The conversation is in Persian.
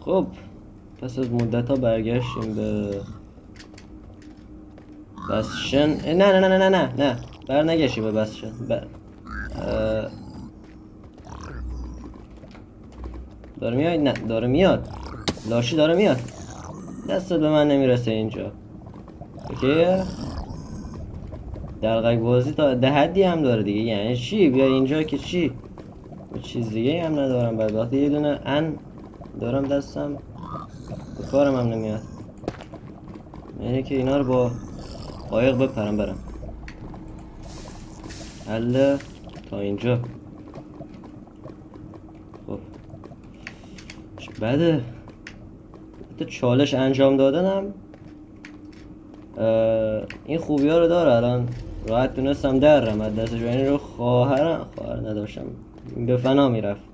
خب پس از مدت ها برگشتیم به بسشن. نه نه نه نه نه نه بر نگشیم به بسشن. داره میاد؟ نه داره میاد. لاشی داره میاد. دستت به من نمیرسه اینجا. اوکیه؟ دلغک بازی تا ده حدی هم داره دیگه. یعنی چی؟ بیا اینجا که چی؟ چیز دیگه هم ندارم. بعد وقتی یه دونه دارم دستم به کارم هم نمیاد. یعنی که اینا رو با قایق بپرم برم. حله تا اینجا. خب چه بده. حتی چالش انجام دادنم این خوبی ها رو داره. الان راحت تونستم درم از دستش. یعنی رو خواهر نداشتم به فنا میرفت.